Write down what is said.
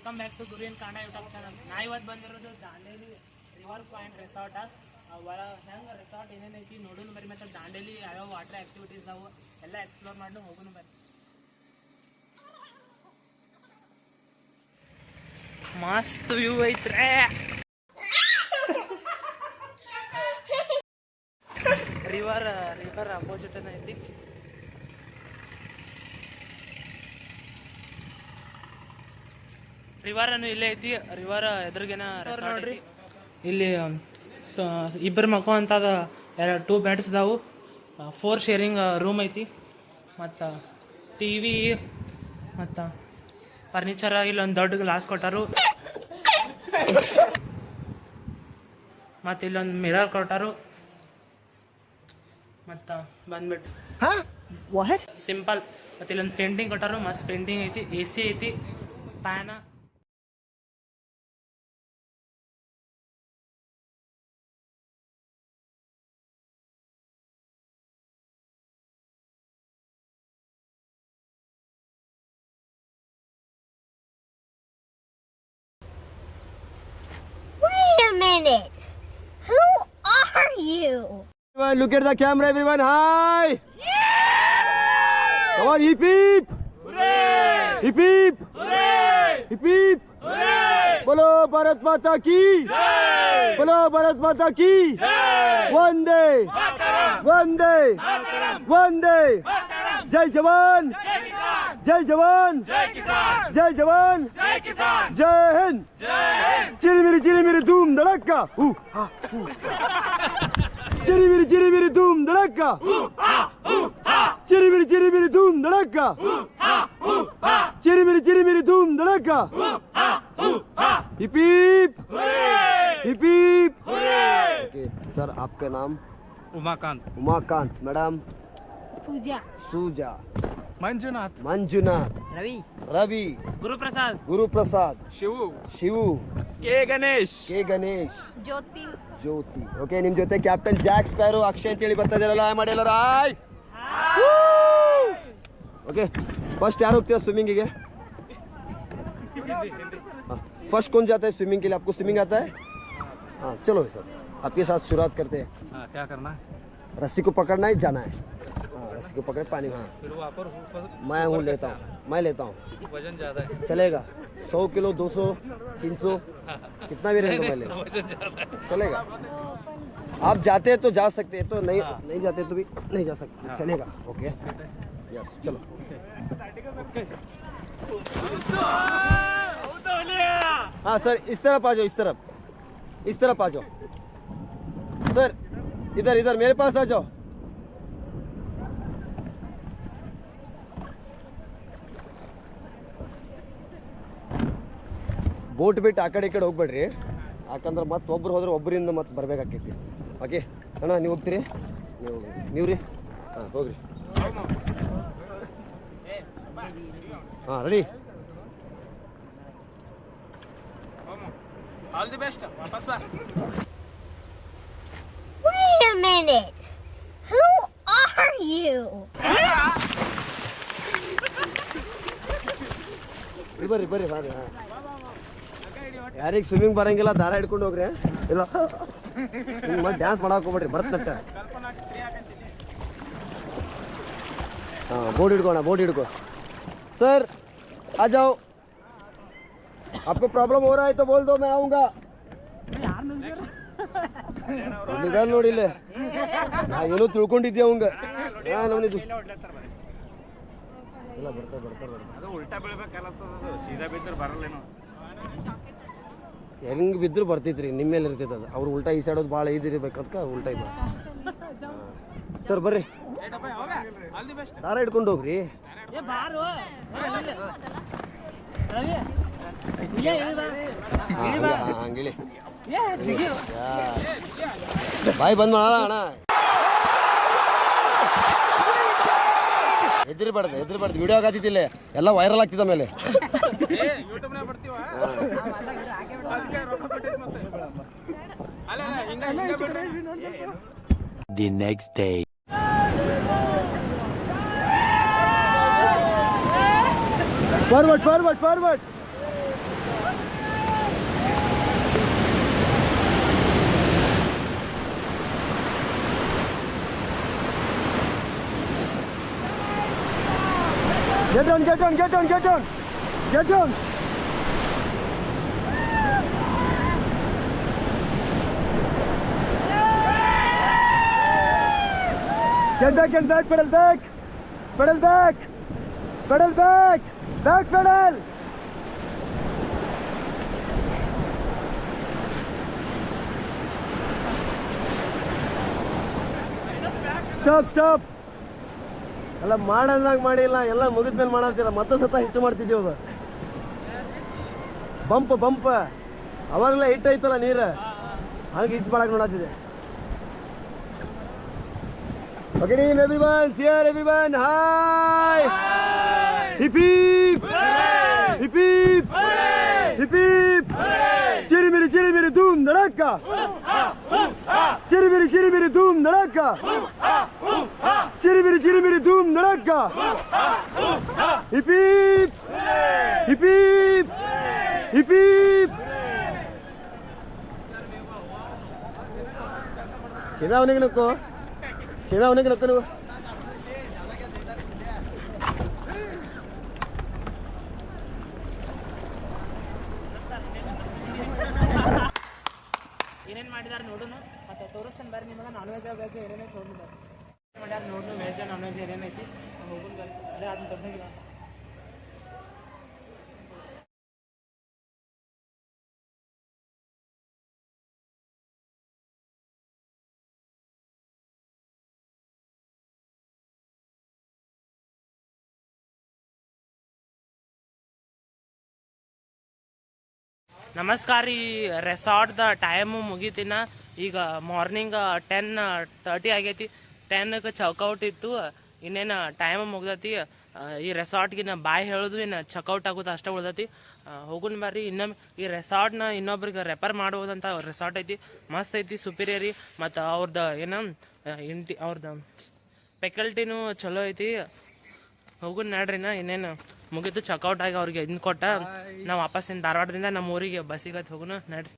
Welcome back to Guru Kannada YouTube channel. ನಾ ಇವತ್ತು ಬಂದಿರೋದು ದಾಂಡೇಲಿ ರಿವರ್ ಪಾಯಿಂಟ್ ರೆಸಾರ್ಟ್. ಒಳ ಹೆಂಗೆ ರೆಸಾರ್ಟ್ ಏನೇನೈತಿ ನೋಡೋನು ಬರ್ರಿ, ಮತ್ತು ದಾಂಡೇಲಿ ಯಾವ ವಾಟರ್ ಆ್ಯಕ್ಟಿವಿಟೀಸ್ ಅವು ಎಲ್ಲ ಎಕ್ಸ್ಪ್ಲೋರ್ ಮಾಡಿ ಹೋಗೋನು ಬರ್ರಿ. ಮಸ್ತ್ ವ್ಯೂ ಐತ್ರೆ. ರಿವರ್ ಅಪೋಸಿಟ್ ಐತಿ. ರಿವರ್ ಅನ್ನು ಇಲ್ಲೇ ಐತಿ. ರಿವರ್ ಎದುರಿಗೇನ ರೆಸಾರ್ಟ್ ನೋಡ್ರಿ. ಇಲ್ಲಿ ಇಬ್ಬರು ಮಕ್ಕಳು ಅಂತದ 2 ಬೆಡ್ಸ್ ಅದಾವು. 4 ಶೇರಿಂಗ್ ರೂಮ್ ಐತಿ. ಮತ್ತು TV ಮತ್ತು ಫರ್ನಿಚರ್ ಇಲ್ಲೊಂದು ದೊಡ್ಡ ಗ್ಲಾಸ್ ಕೊಟ್ಟಾರು. ಮತ್ತು ಇಲ್ಲೊಂದು ಮಿರರ್ ಕೊಟ್ಟಾರು. ಮತ್ತು ಬಂದ್ಬಿಟ್ಟು ಸಿಂಪಲ್. ಮತ್ತು ಇಲ್ಲೊಂದು ಪೇಂಟಿಂಗ್ ಕೊಟ್ಟಾರು. ಮಸ್ತ್ ಪೇಂಟಿಂಗ್ ಐತಿ. AC ಐತಿ, ಫ್ಯಾನ. Minute. Who are you? Everyone, look at the camera, everyone. Hi. Yeah! Come on, hip hip. Hooray! Hip hip. Hooray! Hip hip. Hooray! Bolo Bharat Mata ki jai. Bolo Bharat Mata ki jai. Vande Mataram. Vande Mataram. Vande Mataram. Jai Jawan. Jai Kisan. Jai Jawan. Jai Kisan. Jai Jawan. Jai Kisan. Jai Hind. Jai Hind. Chiri mere doom dhadaka. Chiri mere doom dhadaka. Chiri mere doom dhadaka. Chiri mere doom dhadaka. Hip hip. Hooray! Hip hip. Hooray! Okay, sir, आपका नाम? Umakant. Umakant. Madam? Pooja. सूजा. मंजुनाथ. मंजुनाथ. रवि. गुरु प्रसाद. शिवु. के गणेश. ज्योति. Okay, ನಿಮ್ಮ ಜೊತೆ captain Jack sparrow Akshay ಅಂತೇಳಿ ಬರ್ತಾ ಇದ್ದಾರಲ್ಲ. ಮಾಡಿ ಎಲ್ಲರೂ ಹಾಯ್. ಓಕೆ, ಫಸ್ಟ್ ಯಾರು ಹೋಗ್ತೀರಾ ಸ್ವಿಮಿಂಗಿಗೆ? फर्स्ट कौन जाता है स्विमिंग के लिए? आपको स्विमिंग आता है? हाँ, चलो सर, आपके साथ शुरुआत करते हैं. क्या करना है? रस्सी को पकड़ना है, जाना है. हाँ, रस्सी को पकड़ पानी. हाँ, फिर वहाँ पर मैं लेता हूँ. वजन ज़्यादा है. चलेगा? 100 किलो, 200, 300, कितना भी रहेगा मैं ले. वजन ज़्यादा है. चलेगा? आप जाते हैं तो जा सकते हैं, तो नहीं जाते तो भी नहीं जा सकते. चलेगा? ओके, यस, चलो. हाँ सर, इस तरफ आ जाओ. इस तरफ आ जाओ सर. इधर मेरे पास आ जाओ. ಬೋಟ್ ಬಿಟ್ಟು ಆ ಕಡೆ ಈ ಕಡೆ ಹೋಗ್ಬೇಡ್ರಿ. ಯಾಕಂದ್ರೆ ಮತ್ತೆ ಒಬ್ರು ಹೋದ್ರೆ ಒಬ್ಬರಿಂದ ಮತ್ತೆ ಬರ್ಬೇಕಾಕೈತಿ. ಓಕೆ ಅಣ್ಣ, ನೀವು ಹೋಗ್ತೀರಿ? ನೀವು ರೀ? ಹಾಂ, ಹೋಗ್ರಿ. ಹಾಂ, ready. All the best. Wait a minute. Who are you? ಬರ್ರಿ. ಯಾರಿಗೆ ಸ್ವಿಮ್ಮಿಂಗ್ ಬರಂಗಿಲ್ಲ ದಾರ ಹಿಡ್ಕೊಂಡು ಹೋಗ್ರಿ. ಇಲ್ಲ ಮತ್ತೆ ಡ್ಯಾನ್ಸ್ ಮಾಡಕ್ಕೆ ಹೋಗ್ಬೇಡ್ರಿ, ಭರತನಾಟ್ಯ. हाँ, बोर्ड हिड़को. सर आ जाओ. आपको प्रॉब्लम हो रहा है तो बोल दो, मैं आऊँगा. ನಿಧಾನ ನೋಡಿ ಇಲ್ಲೇ. ನಾ ಏನೋ ತಿಳ್ಕೊಂಡಿದ್ದೆ ಅವಂಗ. ಇಲ್ಲ, ಬರ್ತಾರೆ. ಅದು ಉಲ್ಟಾ ಬೀಳ್ಬೇಕಲ್ಲ, ಸೀದಾ ಬಿದ್ದರೆ ಬರಲ್ಲೇನೋ. ಹೆಂಗೆ ಬಿದ್ದರೂ ಬರ್ತೈತ್ರಿ, ನಿಮ್ಮ ಮೇಲೆ ಇರ್ತೈತೆ ಅದು. ಅವ್ರು ಉಲ್ಟಾ ಈಸಾಡೋದು ಭಾಳ ಈಜಿ ಇರ್ಬೇಕು, ಅದಕ್ಕೆ ಉಲ್ಟಾ ಇದೆ. ಸರ್ ಬರ್ರಿ, ದಾರ ಹಿಡ್ಕೊಂಡು ಹೋಗ್ರಿ. ಹಂಗಿಳಿ ಬಾಯ್ ಬಂದ್ ಮಾಡೋಣ ಅಣ್ಣ. ಎದ್ರಿಬಾರ್ದು. ವಿಡಿಯೋ ಆಗತ್ತಿಲ್ಲ, ಎಲ್ಲ ವೈರಲ್ ಆಗ್ತಿದ್ದ ಮೇಲೆ. The next day. Forward. Get down, get down, get down, get down. Get down. Get back, pedal back. Pedal back. Pedal back. Back pedal. Stop. ಎಲ್ಲ ಮಾಡೋದಾಗ ಮಾಡಿಲ್ಲ, ಎಲ್ಲ ಮುಗಿದ್ಮೇಲೆ ಮಾಡತ್ತಿಲ್ಲ, ಮತ್ತೆ ಸತ ಹಿಟ್ಟು ಮಾಡ್ತಿದ್ದೀವಿ. ಅದು ಬಂಪ್ ಅವಾಗಲೇ ಹಿಟ್ಟೈತಲ್ಲ ನೀರು, ಹಂಗೆ ಹಿಟ್ಟು ಮಾಡಕ್ಕೆ ನೋಡತ್ತಿದೆ. Okay, name everyone, here everyone, hi! Hip hip! Hip hip! Hip hip! Chiri miri doom Dhadak! Chiri miri doom Dhadak! Chiri miri doom Dhadak! Hip hip! Hip hip! Hip hip! सीधा होने के नको ನೀವು ಏನೇನು ಮಾಡಿದಾರೆ ನೋಡೋಣ, ಮತ್ತೆ ತೋರಿಸ್ತಾನೆ ಬರ್ರಿ ನಿಮಗೆ. ನಾನ್ ವೆಜ್ ವೆಜ್ ಏನೇನೈತಿ ನೋಡೋಣ ಬರ್ರಿ. ಮಾಡ್ಯಾರ ನೋಡೋಣ, ವೆಜ್ ನಾನ್ ವೆಜ್ ಏನೇನೈತಿ ಹೋಗೋಣ ಬರ್ರಿ. ಅದೇ ಅದನ್ನ ತೋರ್ಸಂಗಿಲ್ಲ. ನಮಸ್ಕಾರ ರೀ. ರೆಸಾರ್ಟ್ದ ಟೈಮು ಮುಗೀತಿನ. ಈಗ ಮಾರ್ನಿಂಗ್ 10:30 ಆಗೈತಿ. 10ಕ್ಕೆ ಚೆಕ್ಔಟ್ ಇತ್ತು. ಇನ್ನೇನು ಟೈಮ್ ಮುಗ್ದೈತಿ. ಈ ರೆಸಾರ್ಟ್ಗಿನ ಬಾಯ್ ಹೇಳೋದು ಇನ್ನು ಚೆಕ್ಔಟ್ ಆಗೋದು ಅಷ್ಟೇ ಉಳ್ದೈತಿ. ಹೋಗುನ್ ಬರ್ರಿ. ಇನ್ನೊಮ್ಮೆ ಈ ರೆಸಾರ್ಟ್ನ ಇನ್ನೊಬ್ರಿಗೆ ರೆಫರ್ ಮಾಡ್ಬೋದಂತ ರೆಸಾರ್ಟ್ ಐತಿ, ಮಸ್ತ್ ಐತಿ, ಸುಪೀರಿಯರಿ. ಮತ್ತು ಅವ್ರದ್ದು ಅವ್ರದ್ದು ಫೆಕಲ್ಟಿನೂ ಚಲೋ ಐತಿ. ಹೋಗುನ್ ನಡ್ರಿನ. ಇನ್ನೇನು ಮುಗಿತು ಚೆಕ್ಔಟ್ ಆಗಿ ಅವ್ರಿಗೆ ಇದನ್ನ ಕೊಟ್ಟ ನಾವು ವಾಪಸ್ ಧಾರವಾಡದಿಂದ ನಮ್ಮ ಊರಿಗೆ ಬಸ್ಸಿಗೆ ಹೋಗೋಣ ನಡ್ರಿ.